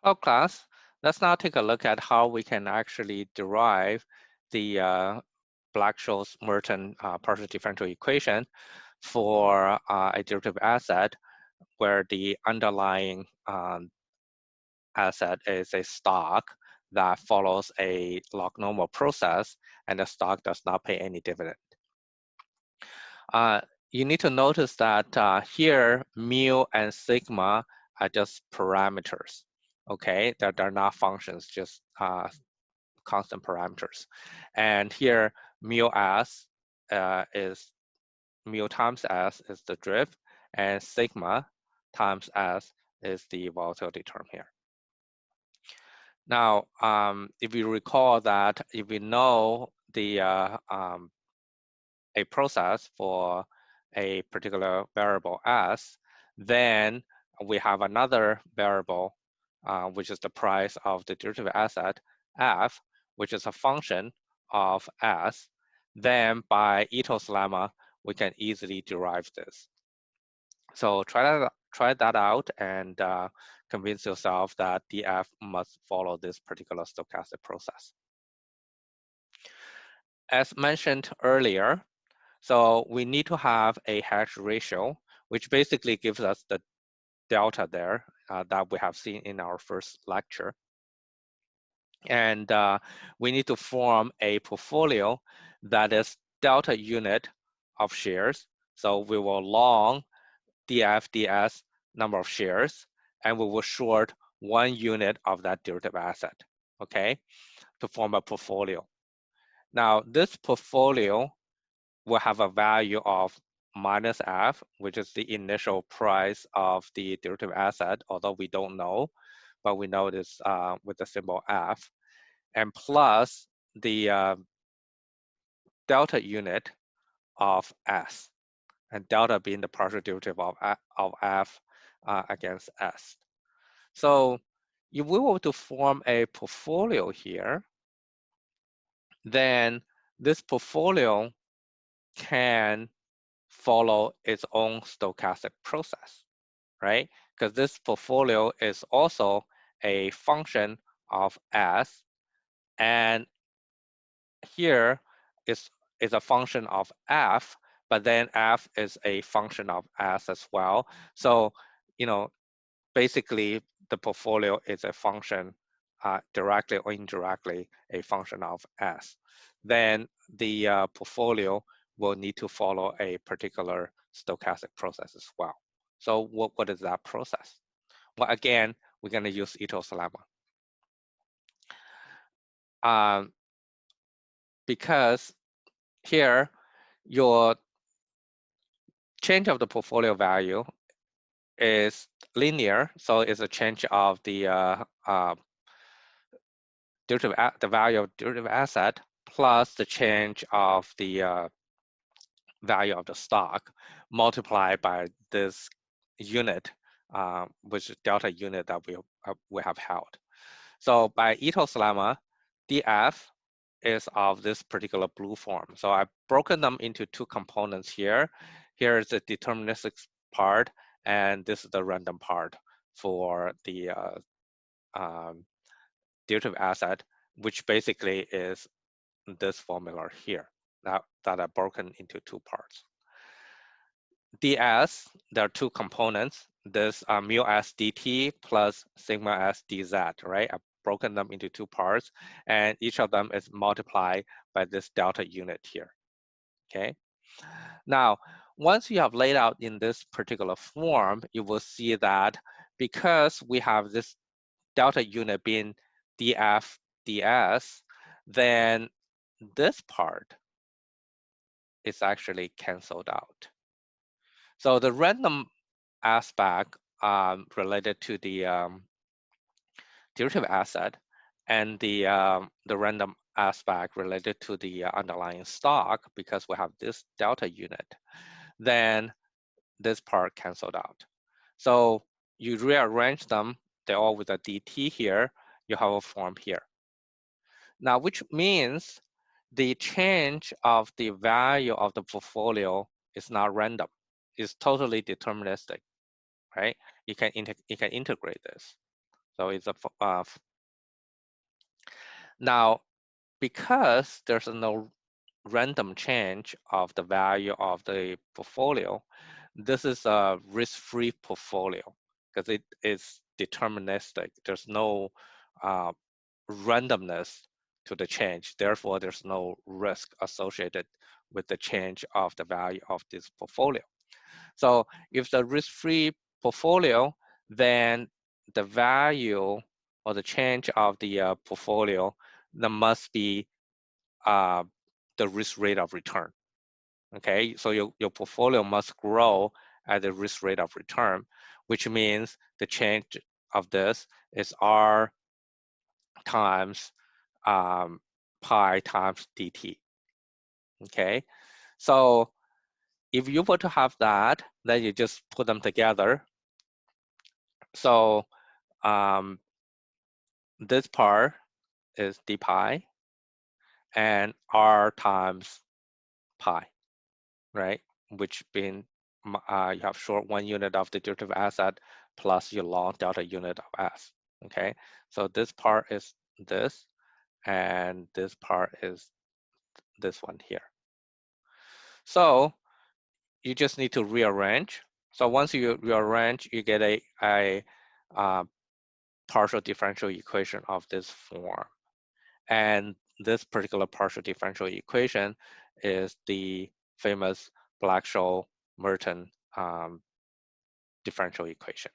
Well, class, let's now take a look at how we can actually derive the Black-Scholes-Merton partial differential equation for a derivative asset where the underlying asset is a stock that follows a log normal process, and the stock does not pay any dividend. Uh, you need to notice that here, mu and sigma are just parameters, okay? They're not functions, just constant parameters. And here, mu s is mu times s is the drift, and sigma times s is the volatility term here. Now, if you recall that if we know the a process for a particular variable s, then we have another variable, which is the price of the derivative asset f, which is a function of s. Then by Ito's lemma, we can easily derive this. So try that out and convince yourself that df must follow this particular stochastic process. As mentioned earlier, so we need to have a Hedge ratio, which basically gives us the delta there that we have seen in our first lecture. And we need to form a portfolio that is delta unit of shares. So we will long df ds number of shares, and we will short 1 unit of that derivative asset, okay, to form a portfolio. Now, this portfolio will have a value of minus f, which is the initial price of the derivative asset, although we don't know, but we know this with the symbol f, and plus the delta unit of s, and delta being the partial derivative of f against s. So if we were to form a portfolio here, then this portfolio can follow its own stochastic process, right? Because this portfolio is also a function of s, and here is a function of f, but then f is a function of s as well. So, basically the portfolio is a function, directly or indirectly, a function of s. Then the portfolio will need to follow a particular stochastic process as well. So what is that process? Well, again, we're going to use Ito's lemma. Because here, your change of the portfolio value is linear, so it's a change of the the value of derivative asset plus the change of the value of the stock multiplied by this unit, which is delta unit that we have held. So by Ito's lemma, df is of this particular blue form. So I've broken them into two components here. Here is the deterministic part, and this is the random part for the derivative asset, which basically is this formula here that are broken into two parts. ds, there are two components. This mu s dt plus sigma s dz, right? I've broken them into two parts, and each of them is multiplied by this delta unit here, okay? Now, once you have laid out in this particular form, you will see that because we have this delta unit being df ds, then this part is actually canceled out. So the random aspect related to the derivative asset and the random aspect related to the underlying stock, because we have this delta unit, then this part canceled out. So you rearrange them, they're all with a dt here, you have a form here. Now, which means the change of the value of the portfolio is not random. It's totally deterministic, right? You can integrate this. So it's now, because there's no random change of the value of the portfolio, this is a risk-free portfolio because it is deterministic. There's no uh, randomness to the change. Therefore, there's no risk associated with the change of the value of this portfolio. So if the risk-free portfolio, then the value or the change of the portfolio, there must be the risk rate of return. Okay, so your portfolio must grow at the risk rate of return, which means the change of this is R times pi times dt. Okay, so if you were to have that, then you just put them together. So this part is d pi and R times pi, right? Which being you have short 1 unit of the derivative asset plus your long delta unit of S. Okay, so this part is this, and this part is this one here. So you just need to rearrange. So once you rearrange, you get a partial differential equation of this form. And this particular partial differential equation is the famous Black-Scholes-Merton differential equation.